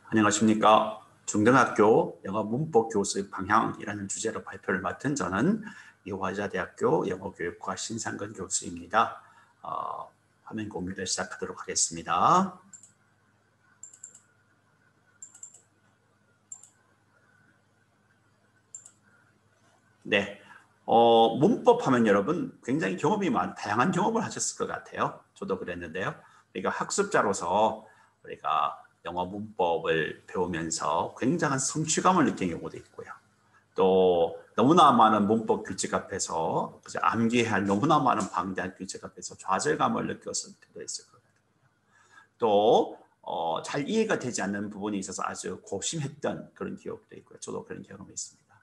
안녕하십니까. 중등학교 영어 문법 교수의 방향이라는 주제로 발표를 맡은 저는 이화여자대학교 영어교육과 신상근 교수입니다. 화면 공유를 시작하도록 하겠습니다. 네, 문법 하면 여러분 굉장히 다양한 경험을 하셨을 것 같아요. 저도 그랬는데요. 우리가 학습자로서 우리가 영어 문법을 배우면서 굉장한 성취감을 느낀 경우도 있고요. 또 너무나 많은 문법 규칙 앞에서 암기할 너무나 많은 방대한 규칙 앞에서 좌절감을 느꼈을 때도 있을 것 같아요. 또 잘 이해가 되지 않는 부분이 있어서 아주 고심했던 그런 기억도 있고요. 저도 그런 경험이 있습니다.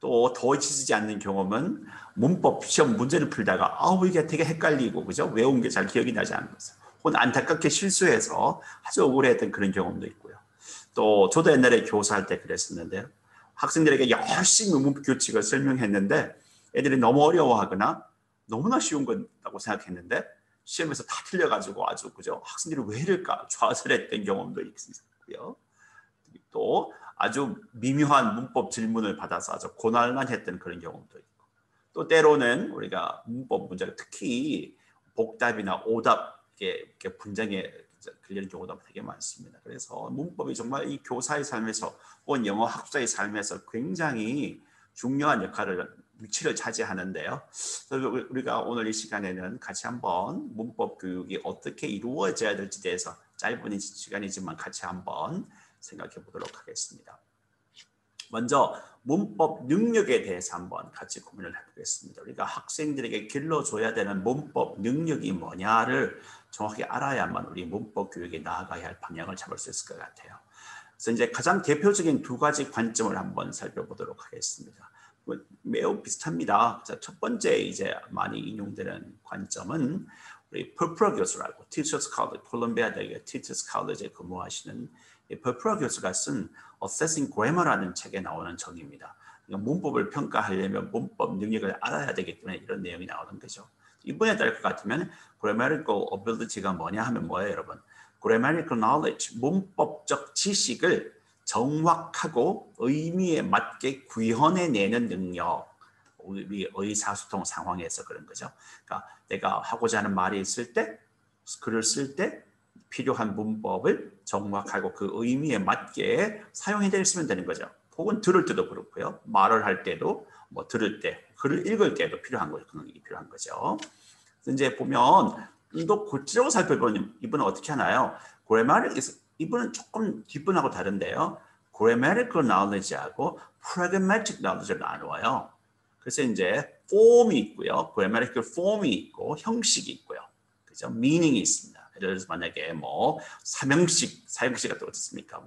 또 더 잊히지 않는 경험은 문법 시험 문제를 풀다가 이게 되게 헷갈리고 그죠? 외운 게 잘 기억이 나지 않는 것을 혹은 안타깝게 실수해서 아주 억울했던 그런 경험도 있고요. 또 저도 옛날에 교사할 때 그랬었는데요. 학생들에게 열심히 문법 규칙을 설명했는데 애들이 너무 어려워하거나 너무나 쉬운 거라고 생각했는데 시험에서 다 틀려가지고 아주 그죠? 학생들이 왜 이럴까 좌절했던 경험도 있고요. 또 아주 미묘한 문법 질문을 받아서 아주 고난했던 그런 경험도 있고 또 때로는 우리가 문법 문제가 특히 복답이나 오답 이렇게 분쟁에 걸리는 경우도 되게 많습니다. 그래서 문법이 정말 이 교사의 삶에서 혹은 영어 학자의 삶에서 굉장히 중요한 위치를 차지하는데요. 그래서 우리가 오늘 이 시간에는 같이 한번 문법 교육이 어떻게 이루어져야 될지에 대해서 짧은 시간이지만 같이 한번 생각해 보도록 하겠습니다. 먼저 문법 능력에 대해서 한번 같이 고민을 해보겠습니다. 우리가 학생들에게 길러줘야 되는 문법 능력이 뭐냐를 정확히 알아야만 우리 문법 교육에 나아가야 할 방향을 잡을 수 있을 것 같아요. 그래서 이제 가장 대표적인 두 가지 관점을 한번 살펴보도록 하겠습니다. 매우 비슷합니다. 첫 번째 이제 많이 인용되는 관점은 우리 퍼프라 교수라고 Teachers College, 콜롬비아 대학의 Teachers College에 근무하시는 퍼프라 교수가 쓴 Assessing Grammar라는 책에 나오는 정의입니다. 문법을 평가하려면 문법 능력을 알아야 되기 때문에 이런 내용이 나오는 거죠. 이번에 따를 것 같으면 Grammatical Ability가 뭐냐 하면 뭐예요, 여러분? Grammatical Knowledge, 문법적 지식을 정확하고 의미에 맞게 구현해내는 능력. 우리 의사소통 상황에서 그런 거죠. 그러니까 내가 하고자 하는 말이 있을 때, 글을 쓸 때 필요한 문법을 정확하고 그 의미에 맞게 사용해내시면 되는 거죠. 혹은 들을 때도 그렇고요. 말을 할 때도 들을 때, 글을 읽을 때도 필요한 거죠. 이제 보면 또 구체적으로 살펴보면 이분은 어떻게 하나요? 이분은 조금 뒷분하고 다른데요. grammatical knowledge하고 pragmatic knowledge를 나누어요. 그래서 이제 폼이 있고요. grammatical 폼이 있고 형식이 있고요. 그죠? meaning이 있습니다. 예를 들어서 만약에 사형식 같은 거 어떻습니까?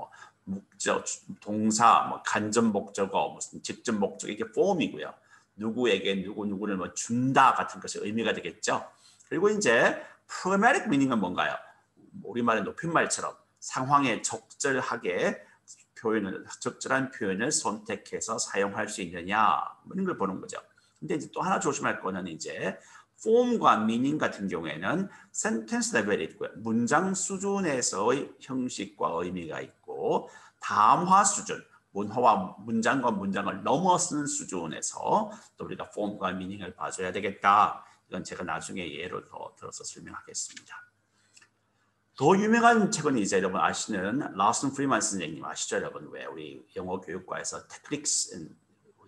목적, 동사, 간접 목적어, 무슨 직접 목적 이게 폼이고요. 누구에게 누구를 준다 같은 것이 의미가 되겠죠. 그리고 이제 pragmatic meaning은 뭔가요? 우리말의 높임말처럼 상황에 적절한 표현을 선택해서 사용할 수 있느냐 이런 걸 보는 거죠. 근데 이제 또 하나 조심할 거는 이제 폼과 meaning 같은 경우에는 sentence 레벨이 있고요. 문장 수준에서의 형식과 의미가 있고 담화 수준, 문장과 문장을 넘어서는 수준에서 또 우리가 폼과 meaning을 봐줘야 되겠다. 이건 제가 나중에 예를 더 들어서 설명하겠습니다. 더 유명한 책은 이제 여러분 아시는 라슨 프리만 선생님 아시죠, 여러분? 왜 우리 영어 교육과에서 테크닉스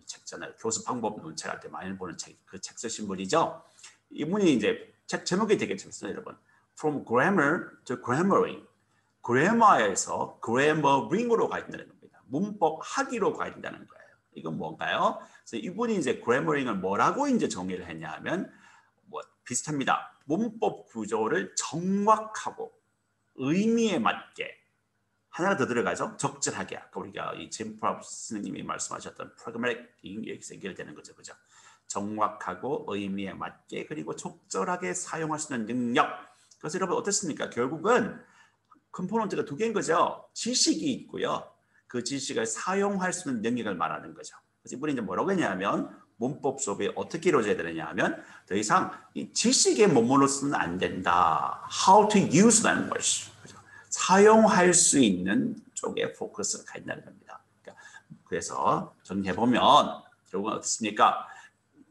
책잖아요. 교수 방법 논책할 때 많이 보는 책, 그 책 쓰신 분이죠. 이분이 이제 책 제목이 되게 재밌어요, 여러분. From Grammar to Grammaring. 그래머에서 그래머링으로 가야 된다는 겁니다. 문법 학위로 가야 된다는 거예요. 이건 뭔가요? 그래서 이분이 이제 그래머링을 뭐라고 이제 정의를 했냐면 비슷합니다. 문법 구조를 정확하고 의미에 맞게 하나가 더 들어가죠. 적절하게. 아까 우리가 이 짐 프라우스 선생님이 말씀하셨던 pragmatic 여기서 연결되는 거죠, 그죠? 정확하고 의미에 맞게 그리고 적절하게 사용할 수 있는 능력. 그래서 여러분 어떻습니까? 결국은 컴포넌트가 두 개인 거죠. 지식이 있고요. 그 지식을 사용할 수 있는 능력을 말하는 거죠. 그래서 이분이 이제 뭐라고 했냐면 문법 수업이 어떻게 이루어져야 되느냐 하면 더 이상 이 지식에 머물러서는 안 된다. How to use라는 것이. 사용할 수 있는 쪽에 포커스가 가 있다는 겁니다. 그러니까 그래서 정리해보면 결국은 어떻습니까?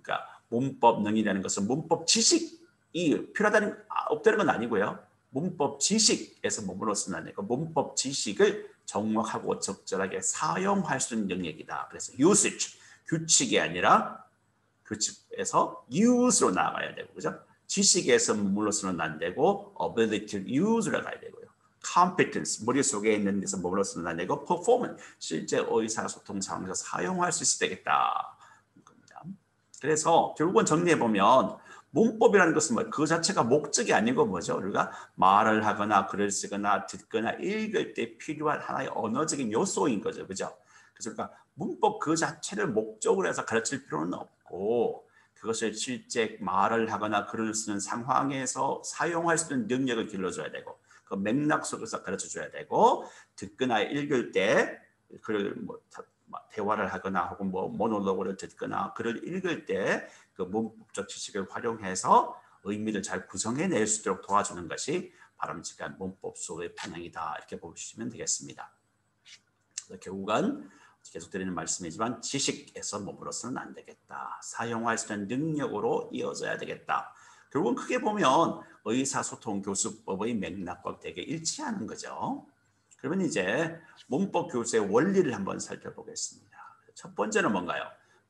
그러니까 문법 능이라는 것은 문법 지식이 필요하다는 없다는 건 아니고요. 문법 지식에서 머물러서는 안 되고 문법 지식을 정확하고 적절하게 사용할 수 있는 영역이다. 그래서 usage, 규칙이 아니라 규칙에서 use로 나가야 되고, 그죠? 지식에서 머물러서는 안 되고 ability to use로 가야 되고요. competence, 머릿속에 있는 데서 머물러서는 안 되고 performance, 실제 의사소통 상황에서 사용할 수 있어야 되겠다. 그래서 결국은 정리해보면 문법이라는 것은 뭐 그 자체가 목적이 아니고 뭐죠? 우리가 말을 하거나 글을 쓰거나 듣거나 읽을 때 필요한 하나의 언어적인 요소인 거죠. 그죠? 그래서 그러니까 문법 그 자체를 목적으로 해서 가르칠 필요는 없고 그것을 실제 말을 하거나 글을 쓰는 상황에서 사용할 수 있는 능력을 길러줘야 되고 그 맥락 속에서 가르쳐줘야 되고 듣거나 읽을 때 글을 뭐 대화를 하거나 혹은 뭐 모노로그를 듣거나 글을 읽을 때 그 문법적 지식을 활용해서 의미를 잘 구성해낼 수 있도록 도와주는 것이 바람직한 문법 수업의 방향이다. 이렇게 보시면 되겠습니다. 결국은 계속 드리는 말씀이지만 지식에서 머물러서는 안 되겠다. 사용할 수 있는 능력으로 이어져야 되겠다. 결국은 크게 보면 의사소통 교수법의 맥락과 되게 일치하는 거죠. 그러면 이제 문법 교수의 원리를 한번 살펴보겠습니다. 첫 번째는 뭔가요?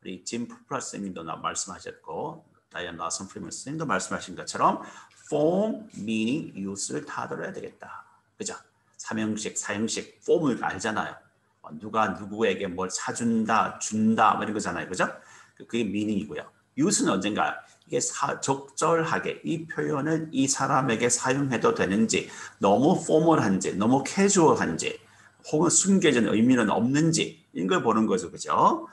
우리 짐 푸프라 선생님도 말씀하셨고 다이언 라슨 프리먼 선생님도 말씀하신 것처럼 form, meaning, use를 다 들어야 되겠다. 그죠? 삼형식, 사형식, form을 알잖아요. 누가 누구에게 뭘 사준다, 준다 뭐 이런 거잖아요. 그죠? 그게 meaning이고요. use는 언젠가 이게 적절하게 이 표현을 이 사람에게 사용해도 되는지 너무 포멀한지 너무 캐주얼한지 혹은 숨겨진 의미는 없는지 이런 걸 보는 거죠. 그죠?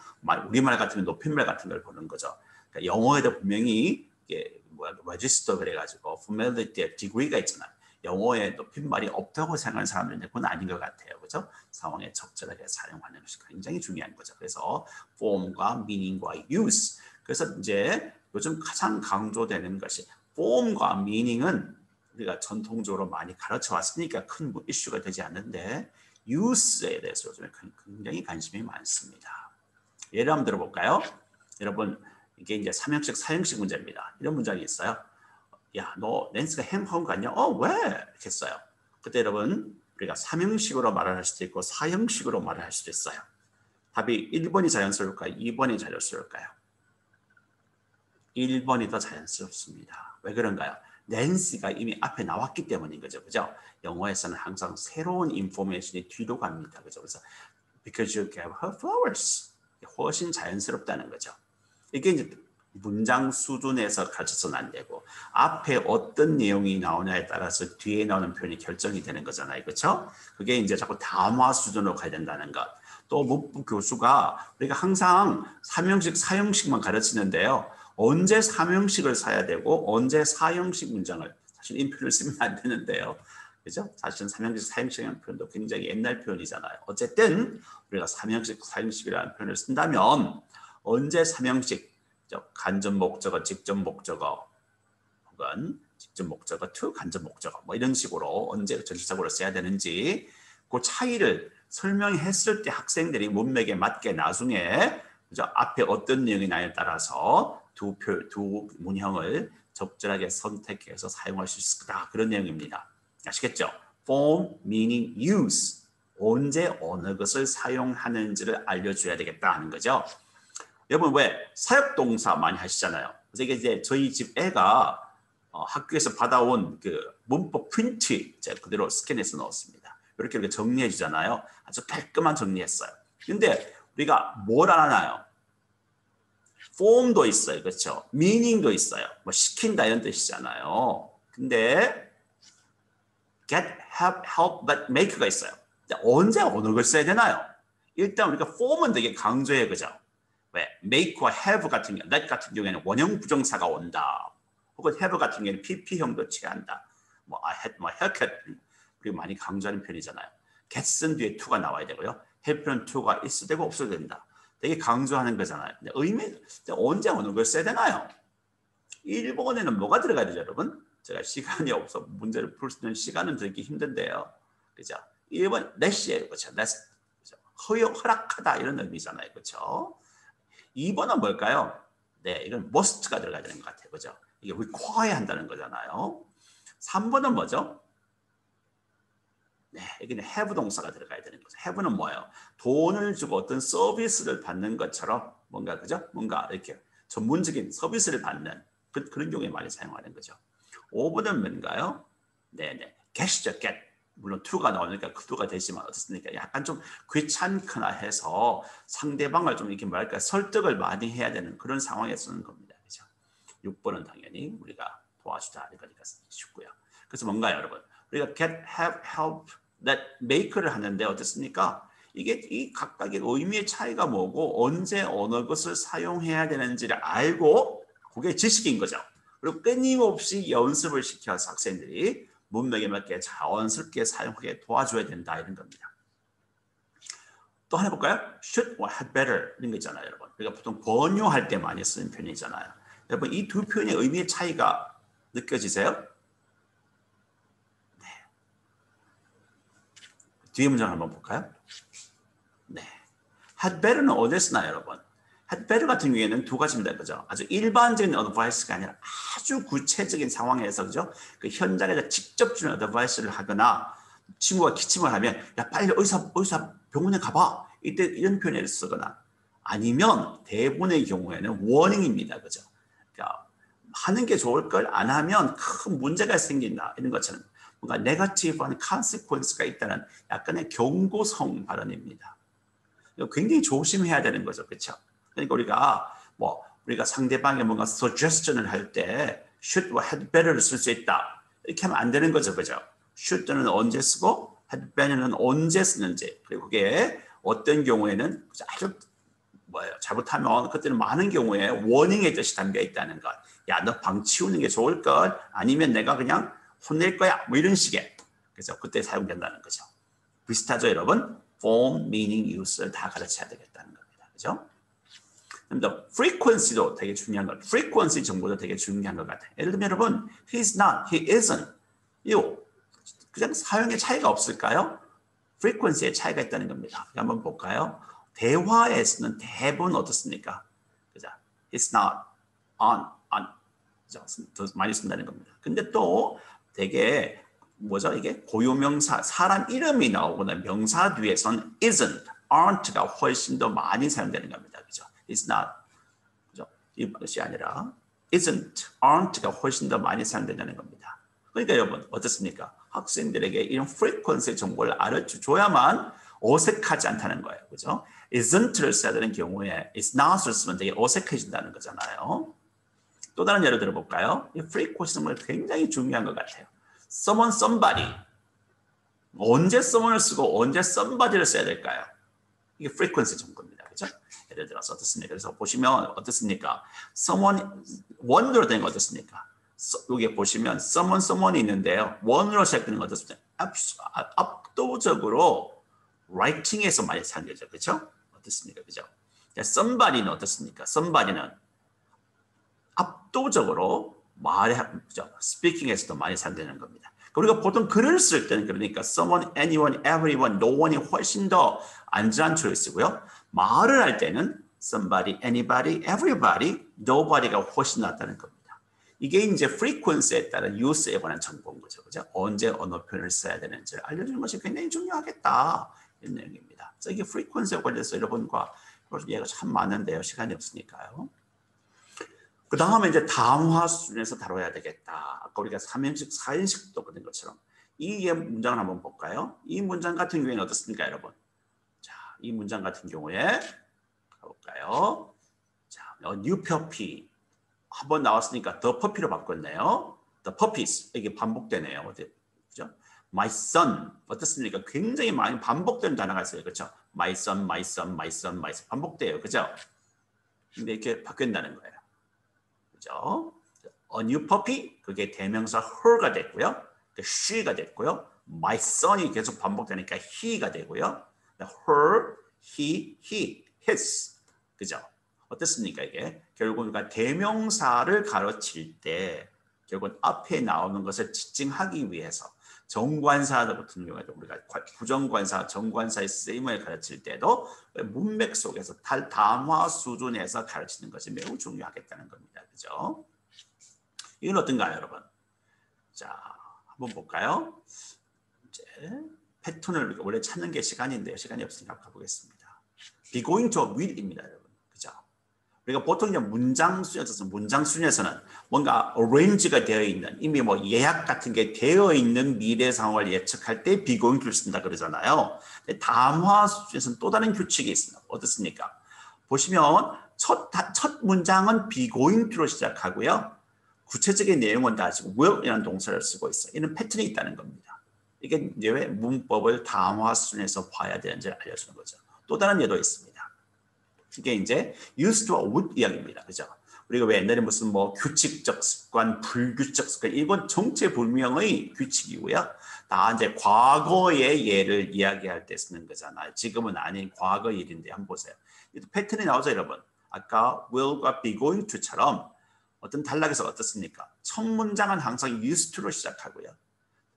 우리말 같으면 높임말 같은 걸 보는 거죠. 그러니까 영어에도 분명히 이게 레지스터 그래가지고 familiarity degree가 있잖아요. 영어에 높임말이 없다고 생각하는 사람들은 그건 아닌 것 같아요. 그죠? 상황에 적절하게 사용하는 것이 굉장히 중요한 거죠. 그래서 form과 meaning과 use. 그래서 이제 요즘 가장 강조되는 것이 form과 meaning은 우리가 전통적으로 많이 가르쳐 왔으니까 큰 이슈가 되지 않는데 use에 대해서 요즘에 굉장히 관심이 많습니다. 예를 한번 들어볼까요? 여러분 이게 이제 3형식, 4형식 문제입니다. 이런 문장이 있어요. 야, 너 낸스가 행하고 갔냐? 왜? 이렇게 써요. 그때 여러분 우리가 3형식으로 말을 할 수도 있고 4형식으로 말을 할 수도 있어요. 답이 1번이 자연스러울까요? 2번이 자연스러울까요? 1번이 더 자연스럽습니다. 왜 그런가요? 낸시가 이미 앞에 나왔기 때문인 거죠. 그죠? 영어에서는 항상 새로운 인포메이션이 뒤로 갑니다. 그죠? 그래서 because you gave her flowers. 훨씬 자연스럽다는 거죠. 이게 이제 문장 수준에서 가르쳐서는 안 되고 앞에 어떤 내용이 나오냐에 따라서 뒤에 나오는 표현이 결정이 되는 거잖아요. 그렇죠? 그게 이제 자꾸 담화 수준으로 가야 된다는 것. 또 문법 교수가 우리가 항상 3형식, 4형식만 가르치는데요. 언제 3형식을 써야 되고 언제 4형식 문장을 사실 인표를 쓰면 안 되는데요. 그죠? 사실은 3형식, 4형식이라는 표현도 굉장히 옛날 표현이잖아요. 어쨌든 우리가 3형식, 4형식이라는 표현을 쓴다면 언제 3형식, 간접 목적어, 직접 목적어 혹은 직접 목적어 to 간접 목적어 뭐 이런 식으로 언제 전치사구를 써야 되는지 그 차이를 설명했을 때 학생들이 문맥에 맞게 나중에 그죠? 앞에 어떤 내용이 나에 따라서 두 문형을 적절하게 선택해서 사용할 수 있을 거다. 그런 내용입니다. 아시겠죠? form, meaning, use. 언제 어느 것을 사용하는지를 알려줘야 되겠다 하는 거죠. 여러분 왜 사역동사 많이 하시잖아요. 그래서 이게 저희 집 애가 학교에서 받아온 그 문법 프린트 제가 그대로 스캔해서 넣었습니다. 이렇게 정리해 주잖아요. 아주 깔끔한 정리했어요. 근데 우리가 뭘 알아나요? form도 있어요. 그렇죠? meaning도 있어요. 뭐 시킨다 이런 뜻이잖아요. 근데 get, help, but make가 있어요. 언제 어느 걸 써야 되나요? 일단 우리가 form은 되게 강조해요. 그죠? 왜? make와 have 같은 경우, that 같은 경우에는 원형 부정사가 온다. 혹은 have 같은 경우에는 pp형도 취한다. 뭐 I had my haircut 그리고 많이 강조하는 편이잖아요. get은 뒤에 to가 나와야 되고요. have는 to가 있어도 되고 없어도 된다. 되게 강조하는 거잖아요. 근데 의미 언제 어느 걸 써야 되나요? 1번에는 뭐가 들어가야 되죠, 여러분? 제가 시간이 없어 문제를 풀 수 있는 시간은 들기 힘든데요. 그죠? 1번 let이에요. 그렇죠? let. 허락하다 이런 의미잖아요. 그렇죠? 2번은 뭘까요? 네, 이건 must가 들어가야 되는 것 같아요. 그죠? 이게 require 한다는 거잖아요. 3번은 뭐죠? 네, 여기는 have 동사가 들어가야 되는 거죠. have는 뭐예요? 돈을 주고 어떤 서비스를 받는 것처럼 뭔가 그죠? 뭔가 이렇게 전문적인 서비스를 받는 그런 경우에 많이 사용하는 거죠. 5번은 뭔가요? 네네, get이죠, get. 물론 to가 나오니까 그 to가 되지만 어떻습니까? 약간 좀 귀찮거나 해서 상대방을 좀 이렇게 뭐랄까 설득을 많이 해야 되는 그런 상황에 쓰는 겁니다. 그죠? 6번은 당연히 우리가 도와주다 이거니까 쉽고요. 그래서 뭔가요, 여러분? 우리가 get, have, help, that, make를 하는데 어떻습니까? 이게 이 각각의 의미의 차이가 뭐고 언제 어느 것을 사용해야 되는지를 알고 그게 지식인 거죠. 그리고 끊임없이 연습을 시켜서 학생들이 문맥에 맞게 자연스럽게 사용하게 도와줘야 된다 이런 겁니다. 또 하나 볼까요? should or had better 이런 거 있잖아요, 여러분. 우리가 보통 권유할 때 많이 쓰는 표현이잖아요. 여러분 이 두 표현의 의미의 차이가 느껴지세요? 네. 뒤에 문장 한번 볼까요? 네. had better는 어디에 쓰나요, 여러분? had better 같은 경우에는 두 가지입니다, 그죠? 아주 일반적인 advice가 아니라 아주 구체적인 상황에서 그죠? 그 현장에서 직접 주는 advice를 하거나 친구가 기침을 하면 야 빨리 의사 병원에 가봐 이때 이런 표현을 쓰거나 아니면 대부분의 경우에는 warning입니다, 그죠? 그러니까 하는 게 좋을 걸 안 하면 큰 문제가 생긴다 이런 것처럼 뭔가 네거티브한 consequence가 있다는 약간의 경고성 발언입니다. 굉장히 조심해야 되는 거죠, 그렇죠? 그러니까 우리가 상대방에 뭔가 suggestion을 할 때 should or had better를 쓸 수 있다 이렇게 하면 안 되는 거죠, 그죠? should는 언제 쓰고 had better는 언제 쓰는지 그리고 그게 어떤 경우에는 아주 잘못하면 그때는 많은 경우에 warning의 뜻이 담겨 있다는 것. 야, 너 방 치우는 게 좋을 것 아니면 내가 그냥 혼낼 거야 뭐 이런 식의 그래서 그때 사용된다는 거죠. 비슷하죠, 여러분? form, meaning, use를 다 가르쳐야 되겠다는 겁니다. 그죠? 또 frequency도 되게 중요한 것, frequency 정보도 되게 중요한 것 같아요. 예를 들면 여러분, he's not, he isn't. 이거 그냥 사용의 차이가 없을까요? frequency의 차이가 있다는 겁니다. 한번 볼까요? 대화에서는 대부분 어떻습니까? 그죠? He's not, on. 더 많이 쓴다는 겁니다. 근데 또 되게 뭐죠? 이게 고유명사, 사람 이름이 나오거나 명사 뒤에서는 isn't, aren't가 훨씬 더 많이 사용되는 겁니다. 그죠? It's not, 그죠? 이것이 아니라 isn't, aren't가 훨씬 더 많이 사용된다는 겁니다. 그러니까 여러분 어떻습니까? 학생들에게 이런 frequency 정보를 알려줘야만 어색하지 않다는 거예요. 그죠? isn't를 써야 되는 경우에 is not을 쓰면 되게 어색해진다는 거잖아요. 또 다른 예를 들어볼까요? 이 frequency 정말 굉장히 중요한 것 같아요. someone, somebody. 언제 someone을 쓰고 언제 somebody를 써야 될까요? 이게 frequency 정보입니다. 그죠? 예를 들어서 어떻습니까? 그래서 보시면 어떻습니까? someone, one으로 된 거 어떻습니까? 여기 보시면 someone이 있는데요. one으로 시작되는 거 어떻습니까? 압도적으로 writing에서 많이 사용되죠. 그죠? 어떻습니까? 그죠? somebody는 어떻습니까? somebody는 압도적으로 스피킹에서도 많이 사용되는 겁니다. 우리가 보통 글을 쓸 때는 그러니까 someone, anyone, everyone, no one이 훨씬 더 안전한 초이스고요. 말을 할 때는 somebody, anybody, everybody, nobody가 훨씬 낫다는 겁니다. 이게 이제 frequency에 따른 use에 관한 정보인 거죠. 그죠? 언제 어느 표현을 써야 되는지를 알려주는 것이 굉장히 중요하겠다. 이런 내용입니다. 그래서 이게 frequency에 관해서 여러분과 얘기가 참 많은데요. 시간이 없으니까요. 그 다음에 이제 다음화 수준에서 다뤄야 되겠다. 아까 우리가 3인식, 4인식도 그런 것처럼 이 문장을 한번 볼까요? 이 문장 같은 경우에는 어떻습니까, 여러분? 자, 이 문장 같은 경우에 가볼까요? 자, new puppy 한번 나왔으니까 the puppy로 바꿨네요. the puppies 이게 반복되네요. 그죠? my son 어떻습니까? 굉장히 많이 반복되는 단어가 있어요. 그렇죠? my son, my son, my son, my son 반복돼요. 그죠? 근데 이렇게 바뀐다는 거예요. 그죠? A new puppy 그게 대명사 her가 됐고요. she가 됐고요. My son이 계속 반복되니까 he가 되고요. her, he, his. 그죠? 어떻습니까 이게? 결국 우리가 대명사를 가르칠 때 결국 앞에 나오는 것을 지칭하기 위해서 정관사 같은 경우에도 우리가 부정관사, 정관사의 쓰임을 가르칠 때도 문맥 속에서 담화 수준에서 가르치는 것이 매우 중요하겠다는 겁니다. 그죠? 이건 어떤가요, 여러분? 자, 한번 볼까요? 이제 패턴을 원래 찾는 게 시간인데요. 시간이 없으니까 가보겠습니다. Be going to will입니다, 여러분. 그죠? 우리가 보통 이제 문장 순에서는 뭔가 arrange가 되어 있는 이미 뭐 예약 같은 게 되어 있는 미래 상황을 예측할 때 be going to를 쓴다 그러잖아요. 근데 담화 수준에서는 또 다른 규칙이 있습니다. 어떻습니까? 보시면 첫 문장은 be going to로 시작하고요. 구체적인 내용은 다 지금 will이라는 동사를 쓰고 있어요. 이런 패턴이 있다는 겁니다. 이게 이제 왜 문법을 담화 수준에서 봐야 되는지를 알려주는 거죠. 또 다른 예도 있습니다. 이게 이제 used to would 이야기입니다. 그죠? 우리가 왜 옛날에 무슨 뭐 규칙적 습관, 불규칙적 습관 이건 정체불명의 규칙이고요. 다 이제 과거의 예를 이야기할 때 쓰는 거잖아요. 지금은 아닌 과거 일인데 한번 보세요. 패턴이 나오죠, 여러분. 아까 will과 be going to처럼 어떤 단락에서 어떻습니까? 첫 문장은 항상 used to로 시작하고요.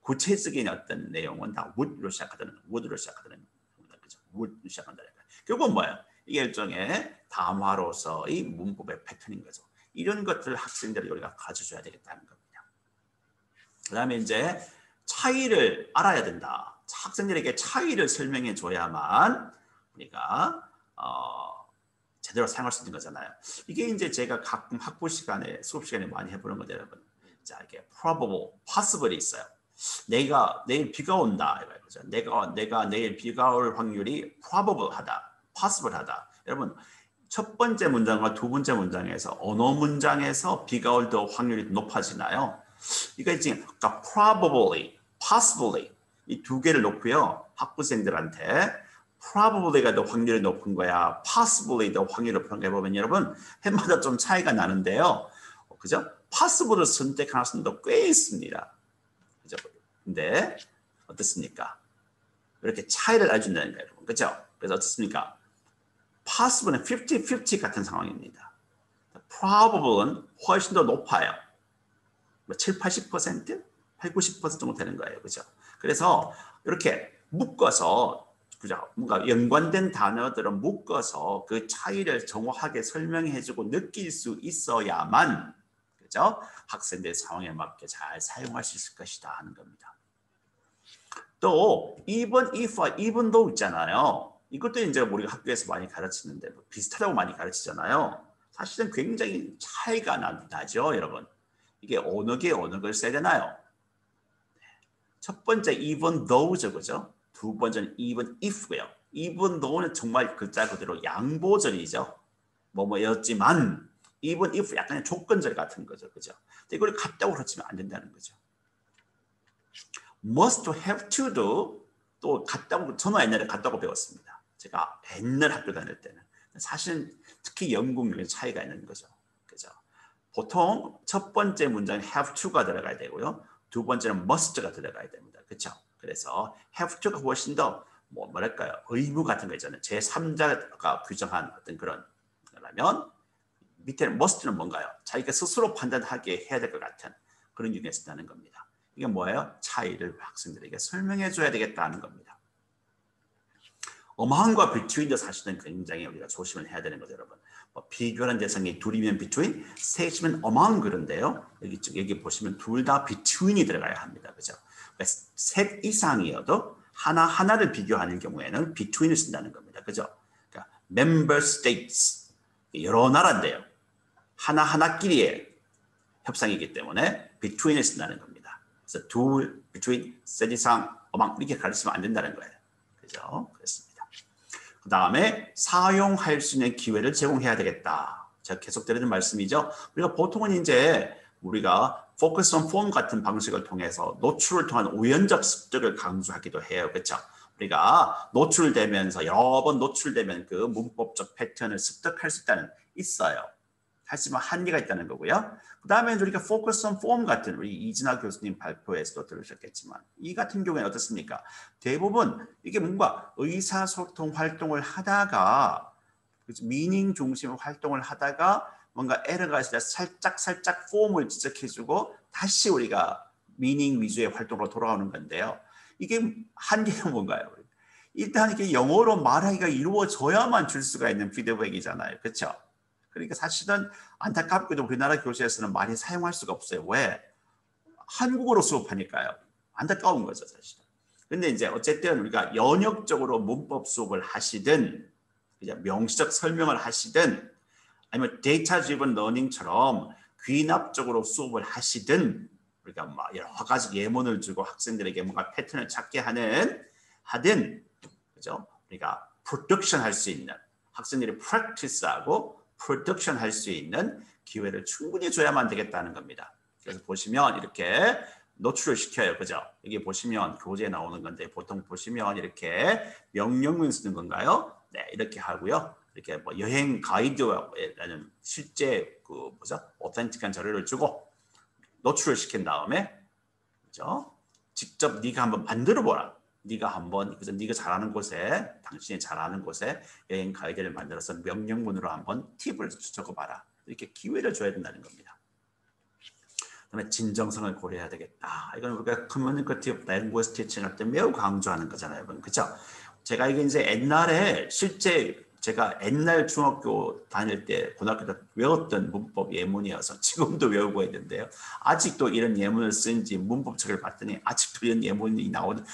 구체적인 어떤 내용은 다 would로 시작하는 겁니다. 그죠? would로 시작한다는 거예요. 결국은 뭐예요? 이게 일종의 담화로서의 문법의 패턴인 거죠. 이런 것들을 학생들이 우리가 가르쳐줘야 되겠다는 겁니다. 그 다음에 이제 차이를 알아야 된다. 학생들에게 차이를 설명해 줘야만 우리가 제대로 사용할 수 있는 거잖아요. 이게 이제 제가 가끔 학부 시간에 수업 시간에 많이 해보는 건데 여러분, 자 이렇게 probable, possible이 있어요. 내가 내일 비가 온다. 그죠? 내가 내일 비가 올 확률이 probable하다. possible하다. 여러분 첫 번째 문장과 두 번째 문장에서 어느 문장에서 비가 올 더 확률이 높아지나요? 이거 지금 probably, possibly 이 두 개를 놓고요. 학부생들한테 probably가 더 확률이 높은 거야, possibly 더 확률이 높은 거 해보면 여러분 해마다 좀 차이가 나는데요. 그죠? possible을 선택하는 학생도 꽤 있습니다. 그죠? 근데 어떻습니까? 이렇게 차이를 알려준다는 거예요, 여러분. 그죠? 그래서 어떻습니까? possible은 50-50 같은 상황입니다. probable은 훨씬 더 높아요. 70-80%? 80-90% 정도 되는 거예요. 그죠? 그래서 이렇게 묶어서 그죠? 뭔가 연관된 단어들은 묶어서 그 차이를 정확하게 설명해주고 느낄 수 있어야만 그죠? 학생들 상황에 맞게 잘 사용할 수 있을 것이다 하는 겁니다. 또 even if와 even though 있잖아요. 이것도 이제 우리가 학교에서 많이 가르치는데 비슷하다고 많이 가르치잖아요. 사실은 굉장히 차이가 나죠, 여러분. 이게 어느 게 어느 걸 써야 되나요? 첫 번째 even though죠, 그죠? 두 번째는 even if고요. even though는 정말 글자 그대로 양보절이죠. 뭐였지만 even if 약간의 조건절 같은 거죠, 그죠? 근데 이걸 같다고 그러치면 안 된다는 거죠. must have to도 또 같다고 저는 옛날에 같다고 배웠습니다. 제가 옛날 학교 다닐 때는 사실은 특히 영국에 차이가 있는 거죠. 그죠? 보통 첫 번째 문장에 have to가 들어가야 되고요. 두 번째는 must가 들어가야 됩니다. 그렇죠? 그래서 have to가 훨씬 더 뭐랄까요? 의무 같은 거 있잖아요. 제3자가 규정한 어떤 그런 거라면 밑에는 must는 뭔가요? 자기가 스스로 판단하게 해야 될 것 같은 그런 의미가 있다는 겁니다. 이게 뭐예요? 차이를 학생들에게 설명해 줘야 되겠다는 겁니다. among과 between도 사실은 굉장히 우리가 조심을 해야 되는 거죠, 여러분. 비교하는 대상이 둘이면 between, 셋이면 among 그런데요. 여기 보시면 둘 다 between이 들어가야 합니다, 그죠? 셋 이상이어도 하나를 비교하는 경우에는 between을 쓴다는 겁니다, 그죠? 그러니까 member states 여러 나라인데요. 하나끼리의 협상이기 때문에 between을 쓴다는 겁니다. 그래서 둘, between, 셋 이상, among 이렇게 가르치면 안 된다는 거예요, 그죠? 그렇습니다. 그 다음에 사용할 수 있는 기회를 제공해야 되겠다. 제가 계속 드리는 말씀이죠. 우리가 보통은 이제 우리가 focus on form 같은 방식을 통해서 노출을 통한 우연적 습득을 강조하기도 해요. 그렇죠? 우리가 노출되면서 여러 번 노출되면 그 문법적 패턴을 습득할 수 있어요. 하지만 한계가 있다는 거고요. 그 다음에 우리가 focus on form 같은 우리 이진아 교수님 발표에서도 들으셨겠지만 이 같은 경우에는 어떻습니까? 대부분 이게 뭔가 의사소통 활동을 하다가 미닝 중심 활동을 하다가 뭔가 에러가 있을 때 살짝 폼을 지적해주고 다시 우리가 미닝 위주의 활동으로 돌아오는 건데요. 이게 한계는 뭔가요? 일단 이게 영어로 말하기가 이루어져야만 줄 수가 있는 피드백이잖아요. 그렇죠? 그러니까 사실은 안타깝게도 우리나라 교재에서는 많이 사용할 수가 없어요. 왜? 한국어로 수업하니까요. 안타까운 거죠, 사실은. 근데 이제 어쨌든 우리가 연역적으로 문법 수업을 하시든 그냥 명시적 설명을 하시든 아니면 데이터 드리븐 러닝처럼 귀납적으로 수업을 하시든 우리가 막 여러 가지 예문을 주고 학생들에게 뭔가 패턴을 찾게 하든 그죠? 우리가 프로덕션 할 수 있는 학생들이 프랙티스하고 프로덕션 할 수 있는 기회를 충분히 줘야만 되겠다는 겁니다. 그래서 보시면 이렇게 노출을 시켜요. 그죠? 여기 보시면 교재에 나오는 건데 보통 보시면 이렇게 명령문 쓰는 건가요? 네, 이렇게 하고요. 이렇게 뭐 여행 가이드라는 실제 그 뭐죠? 오텐틱한 자료를 주고 노출을 시킨 다음에 그죠? 직접 네가 한번 만들어 보라. 네가 한번 그래서 네가 잘하는 곳에 당신이 잘하는 곳에 여행 가이드를 만들어서 명령문으로 한번 팁을 적어봐라. 이렇게 기회를 줘야 된다는 겁니다. 그다음에 진정성을 고려해야 되겠다. 이건 우리가 커뮤니케이티브 랭귀지 티칭 할 때 매우 강조하는 거잖아요, 그렇죠? 제가 이게 이제 옛날에 실제 제가 옛날 중학교 다닐 때 고등학교 때 외웠던 문법 예문이어서 지금도 외우고 있는데요. 아직도 이런 예문을 쓴지 문법책을 봤더니 아직도 이런 예문이 나오는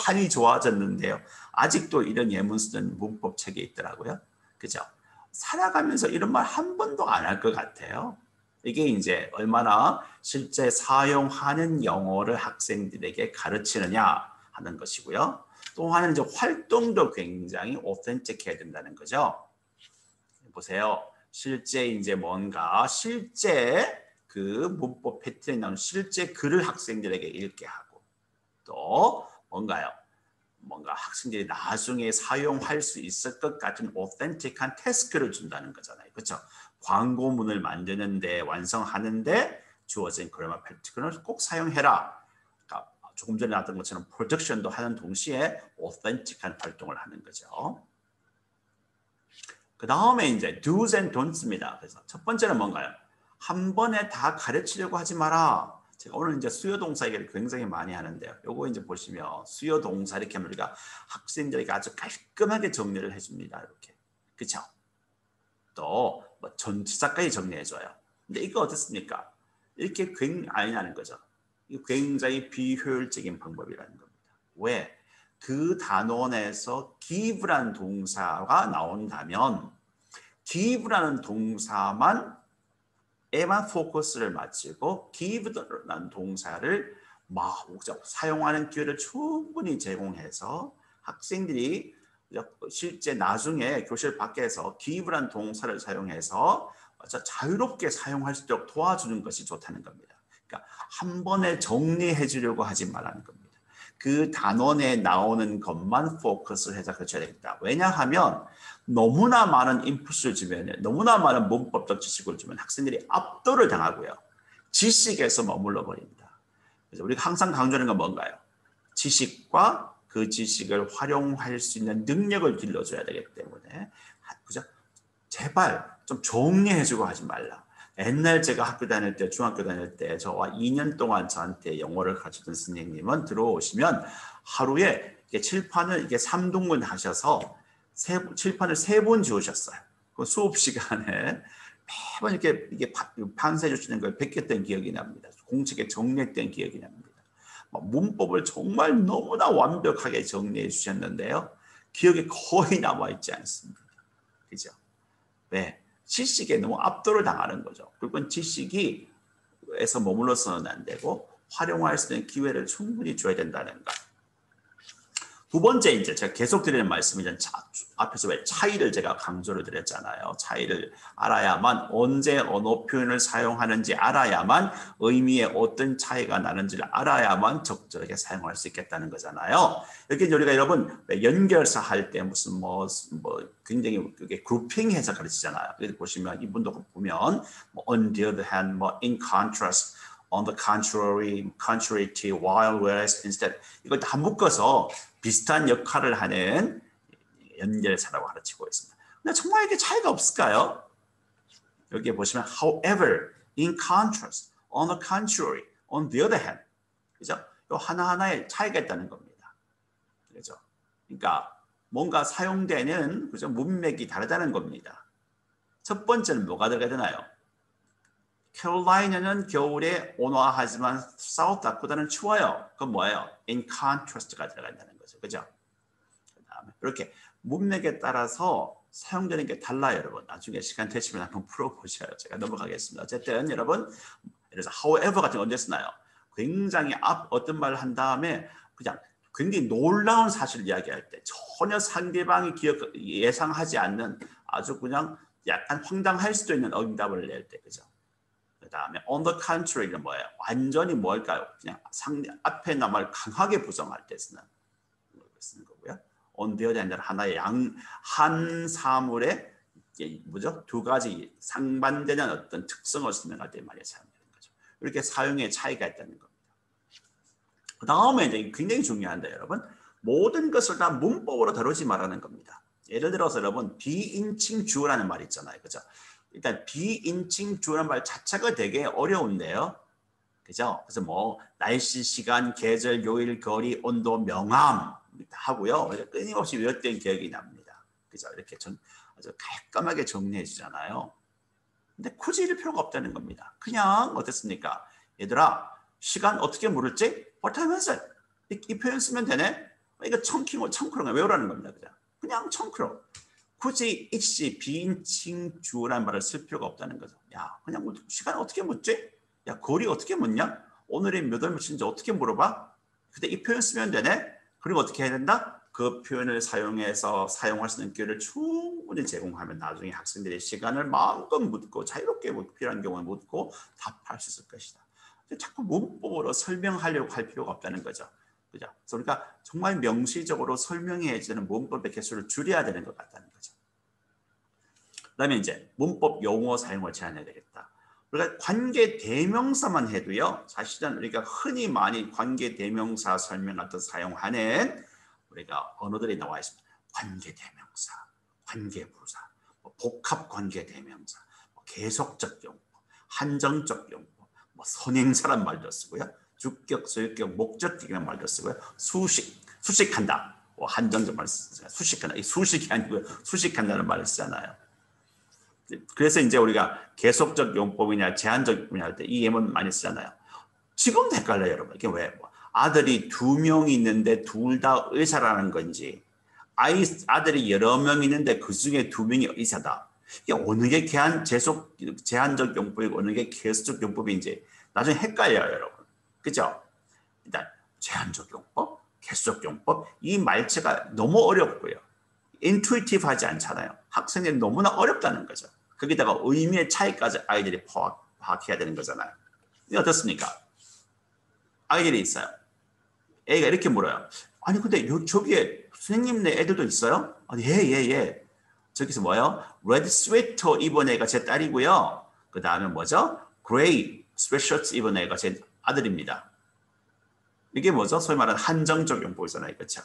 많이 좋아졌는데요. 아직도 이런 예문 쓰는 문법책이 있더라고요. 그죠? 살아가면서 이런 말 한 번도 안 할 것 같아요. 이게 이제 얼마나 실제 사용하는 영어를 학생들에게 가르치느냐 하는 것이고요. 또 하나는 이제 활동도 굉장히 오텐틱해야 된다는 거죠. 보세요. 실제 이제 뭔가 실제 그 문법 패턴이 나오는 실제 글을 학생들에게 읽게 하고 또 뭔가요? 뭔가 학생들이 나중에 사용할 수 있을 것 같은 오텐틱한 태스크를 준다는 거잖아요. 그렇죠? 광고문을 만드는데 완성하는데 주어진 그래머 패턴을 꼭 사용해라. 그러니까 조금 전에 나왔던 것처럼 프로덕션도 하는 동시에 오텐틱한 활동을 하는 거죠. 그 다음에 이제 do's and don'ts입니다. 그래서 첫 번째는 뭔가요? 한 번에 다 가르치려고 하지 마라. 제가 오늘 이제 수요 동사 얘기를 굉장히 많이 하는데요. 요거 이제 보시면 수요 동사 이렇게 하면 우리가 학생들에게 아주 깔끔하게 정리를 해줍니다. 이렇게. 그렇죠? 또 뭐 전치사까지 정리해줘요. 근데 이거 어떻습니까? 이렇게 아니냐는 거죠. 이거 굉장히 비효율적인 방법이라는 겁니다. 왜? 그 단원에서 give라는 동사가 나온다면 give라는 동사만 에만 포커스를 맞추고 give라는 동사를 사용하는 기회를 충분히 제공해서 학생들이 실제 나중에 교실 밖에서 give라는 동사를 사용해서 자유롭게 사용할 수 있도록 도와주는 것이 좋다는 겁니다. 그러니까 한 번에 정리해 주려고 하지 말라는 겁니다. 그 단원에 나오는 것만 포커스를 해서 가르쳐야 되겠다. 왜냐하면 너무나 많은 인풋을 주면 너무나 많은 문법적 지식을 주면 학생들이 압도를 당하고요. 지식에서 머물러 버립니다. 그래서 우리가 항상 강조하는 건 뭔가요? 지식과 그 지식을 활용할 수 있는 능력을 길러줘야 되기 때문에 그죠? 제발 좀 정리해주고 하지 말라. 옛날 제가 학교 다닐 때 중학교 다닐 때 저와 2년 동안 저한테 영어를 가르치던 선생님은 들어오시면 하루에 칠판을 이게 3등분 하셔서 칠판을 3번 지우셨어요. 그 수업 시간에 매번 이게 판세해 주시는 걸 베꼈던 기억이 납니다. 공책에 정리했던 기억이 납니다. 문법을 정말 너무나 완벽하게 정리해 주셨는데요. 기억에 거의 남아있지 않습니다. 그죠? 네. 지식에 너무 압도를 당하는 거죠. 그건 지식에서 머물러서는 안 되고 활용할 수 있는 기회를 충분히 줘야 된다는 것. 두 번째 이제 제가 계속 드리는 말씀이 앞에서 왜 차이를 제가 강조를 드렸잖아요. 차이를 알아야만 언제 어느 표현을 사용하는지 알아야만 의미에 어떤 차이가 나는지를 알아야만 적절하게 사용할 수 있겠다는 거잖아요. 이렇게 우리가 여러분 연결사 할 때 무슨 뭐 굉장히 그게 그룹핑해서 가르치잖아요. 그래서 보시면 이분도 보면 on the other hand, in contrast, on the contrary to, while, whereas, instead 이걸 다 묶어서 비슷한 역할을 하는 연결사라고 가르치고 있습니다. 근데 정말 이게 차이가 없을까요? 여기에 보시면 however, in contrast, on the contrary, on the other hand 그죠? 요 하나하나에 차이가 있다는 겁니다. 그죠? 그러니까 뭔가 사용되는 그죠? 문맥이 다르다는 겁니다. 첫 번째는 뭐가 들어가야 되나요? 캐롤라이나는 겨울에 온화하지만 사우스다코타는 추워요. 그건 뭐예요? In contrast가 들어간다는 거죠. 그죠? 그다음에 이렇게 문맥에 따라서 사용되는 게 달라요, 여러분. 나중에 시간 되시면 한번 풀어보셔요. 제가 넘어가겠습니다. 어쨌든 여러분, 예를 들어서 however 같은 거 언제 쓰나요? 굉장히 어떤 말을 한 다음에 그냥 굉장히 놀라운 사실을 이야기할 때 전혀 상대방이 예상하지 않는 아주 그냥 약간 황당할 수도 있는 응답을 낼 때, 그죠? 그 다음에 on the contrary는 뭐예요? 완전히 뭘까요? 그냥 앞에 있는 말을 강하게 부정할 때 쓰는 거고요. on the other hand, 하나의 한 사물의 뭐죠? 두 가지 상반되는 어떤 특성을 설명할 때 많이 사용되는 거죠. 이렇게 사용의 차이가 있다는 겁니다. 그 다음에 이제 굉장히 중요한데 여러분, 모든 것을 다 문법으로 다루지 말라는 겁니다. 예를 들어서 여러분 비인칭 주어라는 말 있잖아요, 그죠? 일단 비인칭 주어라는 말 자체가 되게 어려운데요, 그죠? 그래서 뭐 날씨, 시간, 계절, 요일, 거리, 온도, 명암 하고요. 끊임없이 외웠던 기억이 납니다. 그죠? 이렇게 아주 깔끔하게 정리해 주잖아요. 근데 굳이 이럴 필요가 없다는 겁니다. 그냥 어떻습니까? 얘들아, 시간 어떻게 물을지? What time is it? 이 표현 쓰면 되네? 이거 청크로 외우라는 겁니다. 그냥 청크로. 굳이 it시 비인칭 주어라는 말을 쓸 필요가 없다는 거죠. 야, 그냥 시간 어떻게 묻지? 야, 거리 어떻게 묻냐? 오늘이 몇 월 며칠인지 어떻게 물어봐? 근데 이 표현 쓰면 되네? 그리고 어떻게 해야 된다? 그 표현을 사용해서 사용할 수 있는 기회를 충분히 제공하면 나중에 학생들이 시간을 마음껏 묻고 자유롭게 필요한 경우에 묻고 답할 수 있을 것이다. 자꾸 문법으로 설명하려고 할 필요가 없다는 거죠. 그죠? 그러니까 정말 명시적으로 설명해야 되는 문법의 개수를 줄여야 되는 것 같다는 거죠. 그다음에 이제 문법 용어 사용을 제한해야 되겠다. 우리가 관계 대명사만 해도요, 사실은 우리가 흔히 많이 관계 대명사 설명할 때 사용하는 우리가 언어들이 나와 있습니다. 관계 대명사, 관계 부사, 복합 관계 대명사, 계속적 용법, 한정적 용법, 선행사란 말도 쓰고요, 주격, 소유격, 목적격이라는 말도 쓰고요, 수식한다, 한정적 말 쓰잖아요. 수식한다, 이 수식이 아니고요, 수식한다는 말을 쓰잖아요. 그래서 이제 우리가 계속적 용법이냐 제한적 용법이냐 할 때 이 예문 많이 쓰잖아요. 지금도 헷갈려요, 여러분. 이게 왜? 아들이 2명 있는데 둘 다 의사라는 건지, 아들이 여러 명 있는데 그 중에 2명이 의사다. 이게 어느 게 제한적 용법이고 어느 게 계속적 용법인지 나중에 헷갈려요, 여러분. 그죠? 일단 제한적 용법, 계속적 용법, 이 말체가 너무 어렵고요. 인투이티브하지 않잖아요. 학생들이 너무나 어렵다는 거죠. 거기다가 의미의 차이까지 아이들이 파악해야 되는 거잖아요. 이게 어떻습니까? 아이들이 있어요. A가 이렇게 물어요. 아니 근데 저기에 선생님네 애들도 있어요? 아니, 예. 저기서 뭐예요? 레드 스웨터 입은 애가 제 딸이고요. 그 다음에 뭐죠? 그레이 스웨트셔츠 입은 애가 제 아들입니다. 이게 뭐죠? 소위 말하는 한정적 용법이잖아요. 그렇죠?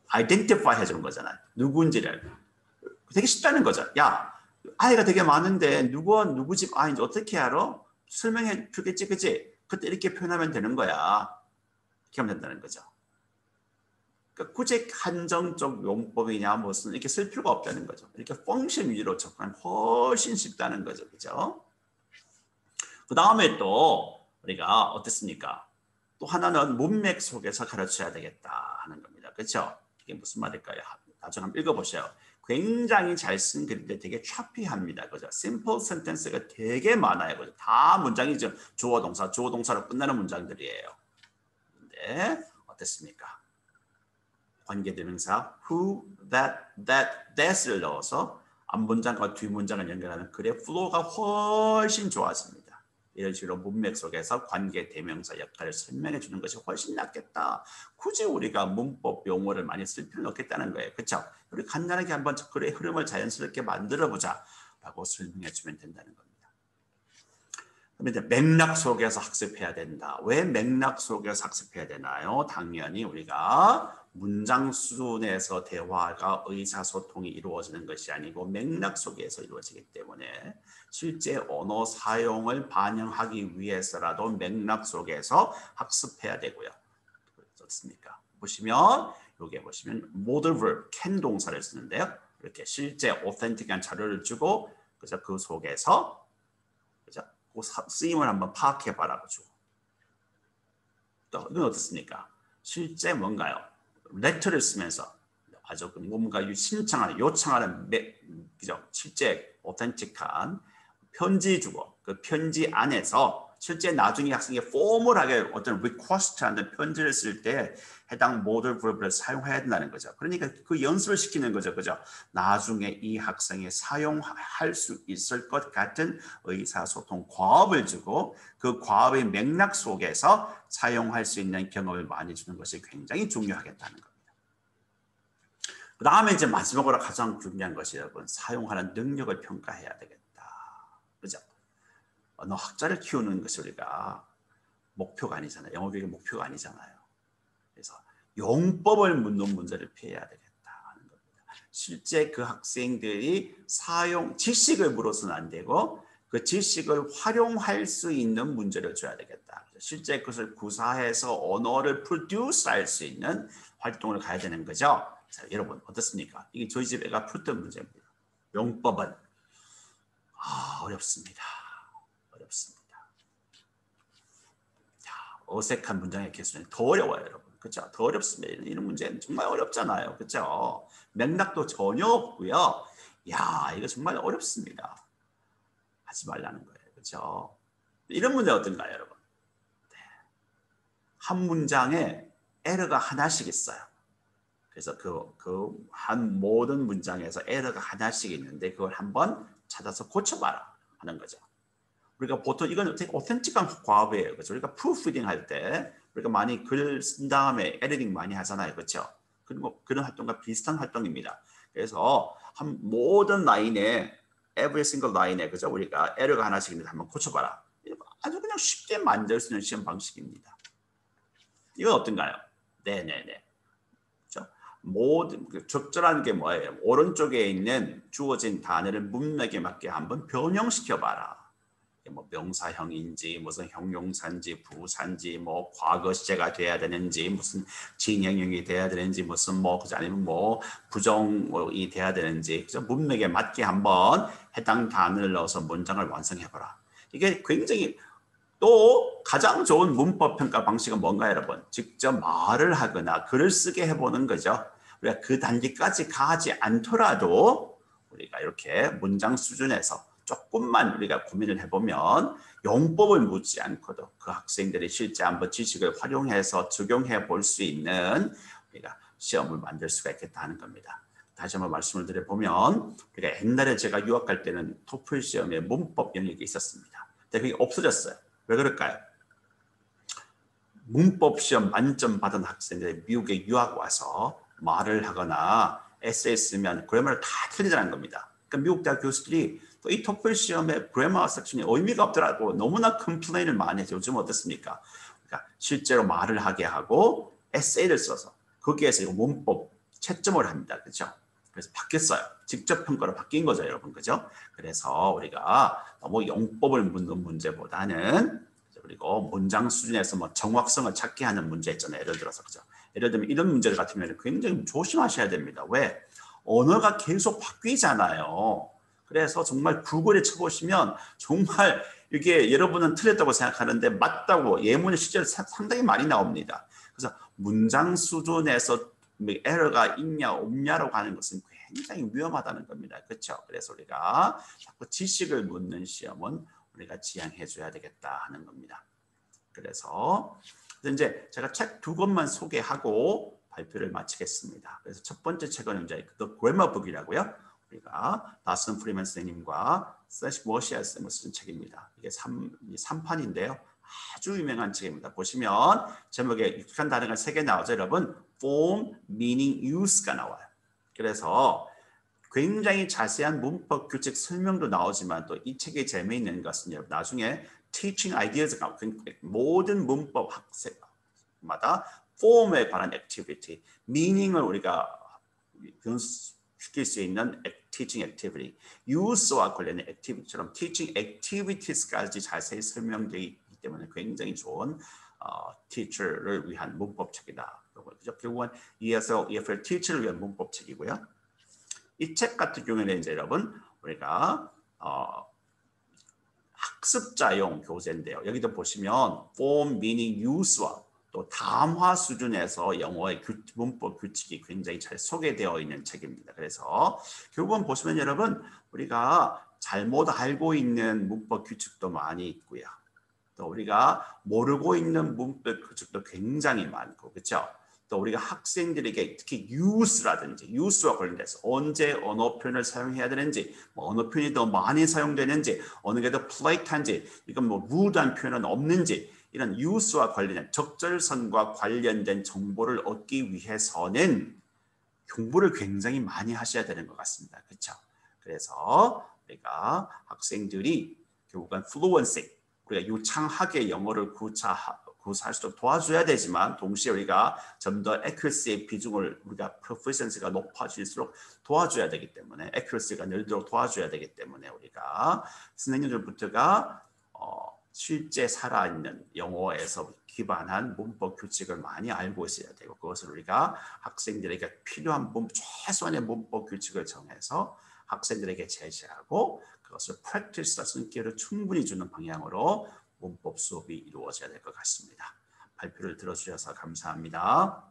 아이덴티파이 해주는 거잖아요. 누군지를. 되게 쉽다는 거죠. 야, 아이가 되게 많은데 누구 집 아이인지 어떻게 알아? 설명해 주겠지, 그치? 그때 이렇게 표현하면 되는 거야. 이렇게 하면 된다는 거죠. 그러니까 굳이 한정적 용법이냐 무슨 이렇게 쓸 필요가 없다는 거죠. 이렇게 펑션 위주로 접근하면 훨씬 쉽다는 거죠. 그죠? 그 다음에 또 우리가 어땠습니까? 또 하나는 문맥 속에서 가르쳐야 되겠다 하는 겁니다. 그렇죠? 이게 무슨 말일까요? 나중에 한번 읽어보세요. 굉장히 잘 쓴 글인데 되게 choppy합니다. 그죠? simple sentence가 되게 많아요. 그죠? 다 문장이죠. 주어 동사로 끝나는 문장들이에요. 근데 어땠습니까? 관계대명사 who, that을 넣어서 앞문장과 뒷문장을 연결하는 글의 플로우가 훨씬 좋아집니다. 이런 식으로 문맥 속에서 관계대명사 역할을 설명해 주는 것이 훨씬 낫겠다. 굳이 우리가 문법 용어를 많이 쓸 필요는 없겠다는 거예요. 그렇죠? 우리 간단하게 한번 글의 흐름을 자연스럽게 만들어보자 라고 설명해 주면 된다는 겁니다. 그럼 이제 맥락 속에서 학습해야 된다. 왜 맥락 속에서 학습해야 되나요? 당연히 우리가 문장 수준에서 대화가 의사소통이 이루어지는 것이 아니고 맥락 속에서 이루어지기 때문에 실제 언어 사용을 반영하기 위해서라도 맥락 속에서 학습해야 되고요. 그렇습니까? 보시면 여기에 보시면 modal verb can 동사를 쓰는데요. 이렇게 실제 authentic한 자료를 주고 그래서 그 속에서 그죠? 그 쓰임을 한번 파악해봐라고 주고 또 이건 어떻습니까? 실제 뭔가요? 레터를 쓰면서 아주 뭔가 신청하는 요청하는 그죠? 실제 오텐틱한 편지 주고 그 편지 안에서 실제 나중에 학생이 포멀하게 어떤 request하는 편지를 쓸 때 해당 modal verb를 사용해야 된다는 거죠. 그러니까 그 연습을 시키는 거죠. 그죠? 나중에 이 학생이 사용할 수 있을 것 같은 의사소통 과업을 주고 그 과업의 맥락 속에서 사용할 수 있는 경험을 많이 주는 것이 굉장히 중요하겠다는 겁니다. 그 다음에 이제 마지막으로 가장 중요한 것이 여러분 사용하는 능력을 평가해야 되겠다. 그죠? 언어학자를 키우는 것이 우리가 목표가 아니잖아요. 영어 교육의 목표가 아니잖아요. 그래서 용법을 묻는 문제를 피해야 되겠다 하는 겁니다. 실제 그 학생들이 지식을 물어서는 안 되고 그 지식을 활용할 수 있는 문제를 줘야 되겠다. 실제 그것을 구사해서 언어를 produce 할 수 있는 활동을 가야 되는 거죠. 자, 여러분 어떻습니까? 이게 저희 집 애가 풀던 문제입니다. 용법은 어렵습니다. 어색한 문장의 개수는 더 어려워요, 여러분. 그렇죠? 더 어렵습니다. 이런 문제는 정말 어렵잖아요. 그렇죠? 맥락도 전혀 없고요. 야, 이거 정말 어렵습니다. 하지 말라는 거예요. 그렇죠? 이런 문제 어떤가요, 여러분? 네. 한 문장에 에러가 하나씩 있어요. 그래서 한 모든 문장에서 에러가 하나씩 있는데 그걸 한번 찾아서 고쳐봐라 하는 거죠. 우리가 보통 이건 되게 오텐틱한 과업이에요. 그렇죠? 우리가 프루프리딩 할 때 우리가 많이 글 쓴 다음에 에디팅 많이 하잖아요. 그렇죠? 그리고 그런 활동과 비슷한 활동입니다. 그래서 한 모든 라인에 every single 라인에 그죠? 우리가 에러가 하나씩 있는데 한번 고쳐봐라. 아주 그냥 쉽게 만들 수 있는 시험 방식입니다. 이건 어떤가요? 네네네. 그렇죠? 모든 적절한 게 뭐예요? 오른쪽에 있는 주어진 단어를 문맥에 맞게 한번 변형시켜봐라. 뭐 명사형인지 무슨 형용사인지 부사인지 뭐 과거 시제가 돼야 되는지 무슨 진행형이 돼야 되는지 무슨 뭐 그죠 아니면 뭐 부정이 돼야 되는지 그죠 문맥에 맞게 한번 해당 단어를 넣어서 문장을 완성해봐라. 이게 굉장히 또 가장 좋은 문법 평가 방식은 뭔가요, 여러분? 직접 말을 하거나 글을 쓰게 해보는 거죠. 우리가 그 단계까지 가지 않더라도 우리가 이렇게 문장 수준에서 조금만 우리가 고민을 해보면 용법을 묻지 않고도 그 학생들이 실제 한번 지식을 활용해서 적용해 볼 수 있는 우리가 시험을 만들 수가 있겠다는 겁니다. 다시 한번 말씀을 드려보면 우리가 옛날에 제가 유학할 때는 토플 시험에 문법 영역이 있었습니다. 근데 그게 없어졌어요. 왜 그럴까요? 문법 시험 만점 받은 학생들이 미국에 유학 와서 말을 하거나 에세이 쓰면 그래머를 다 틀리자는 겁니다. 그러니까 미국 대학 교수들이 또 이 토플 시험의 그래머 섹션이 의미가 없더라고 너무나 컴플레인을 많이 해서 요즘 어떻습니까? 그러니까 실제로 말을 하게 하고 에세이를 써서 거기에서 이 문법 채점을 합니다. 그렇죠? 그래서 바뀌었어요. 직접 평가로 바뀐 거죠, 여러분. 그죠? 그래서 우리가 너무 용법을 묻는 문제보다는 그리고 문장 수준에서 뭐 정확성을 찾게 하는 문제 있잖아요. 예를 들어서 그죠? 예를 들면 이런 문제들 같은 경우는 굉장히 조심하셔야 됩니다. 왜? 언어가 계속 바뀌잖아요. 그래서 정말 구글에 쳐보시면 정말 이게 여러분은 틀렸다고 생각하는데 맞다고 예문이 실제로 상당히 많이 나옵니다. 그래서 문장 수준에서 에러가 있냐 없냐라고 하는 것은 굉장히 위험하다는 겁니다. 그렇죠? 그래서 우리가 자꾸 지식을 묻는 시험은 우리가 지양해 줘야 되겠다 하는 겁니다. 그래서 이제 제가 책 두 권만 소개하고 발표를 마치겠습니다. 그래서 첫 번째 책은 이제 The Grammar Book이라고요. 우리가 다슨 프리먼 선생님과 슬래시 워시아 쌤이 쓴 책입니다. 이게 3판인데요. 아주 유명한 책입니다. 보시면 제목에 익숙한 단어가 3개 나오죠. 여러분 form, meaning, use가 나와요. 그래서 굉장히 자세한 문법 규칙 설명도 나오지만 또 이 책의 재미있는 것은 여러분 나중에 teaching ideas가 모든 문법 학생마다 폼에 관한 액티비티, 미닝을 우리가 시킬 수 있는 teaching activity, use와 관련된 activity처럼 teaching activities까지 자세히 설명되어 있기 때문에 굉장히 좋은 teacher를 위한 문법책이다. 그죠? 결국은 ESL, EFL teacher를 위한 문법책이고요. 이 책 같은 경우에는 이제 여러분 우리가 학습자용 교재인데요. 여기도 보시면 form, meaning, use와 또 담화 수준에서 영어의 문법 규칙이 굉장히 잘 소개되어 있는 책입니다. 그래서 결국은 보시면 여러분 우리가 잘못 알고 있는 문법 규칙도 많이 있고요. 또 우리가 모르고 있는 문법 규칙도 굉장히 많고 그렇죠? 또 우리가 학생들에게 특히 use라든지 use와 관련돼서 언제 언어 표현을 사용해야 되는지, 뭐 언어 표현이 더 많이 사용되는지, 어느 게 더 polite한지, 이건 뭐 rude한 표현은 없는지 이런 use와 관련된 적절성과 관련된 정보를 얻기 위해서는 공부를 굉장히 많이 하셔야 되는 것 같습니다. 그렇죠? 그래서 우리가 학생들이 결국은 fluency, 우리가 유창하게 영어를 구사할 수 있도록 도와줘야 되지만 동시에 우리가 좀 더 accuracy의 비중을 우리가 proficiency가 높아질수록 도와줘야 되기 때문에 accuracy가 늘도록 도와줘야 되기 때문에 우리가 선생님들부터가 실제 살아있는 영어에서 기반한 문법 규칙을 많이 알고 있어야 되고 그것을 우리가 학생들에게 필요한 최소한의 문법 규칙을 정해서 학생들에게 제시하고 그것을 practice와 쓴기를 충분히 주는 방향으로 문법 수업이 이루어져야 될 것 같습니다. 발표를 들어주셔서 감사합니다.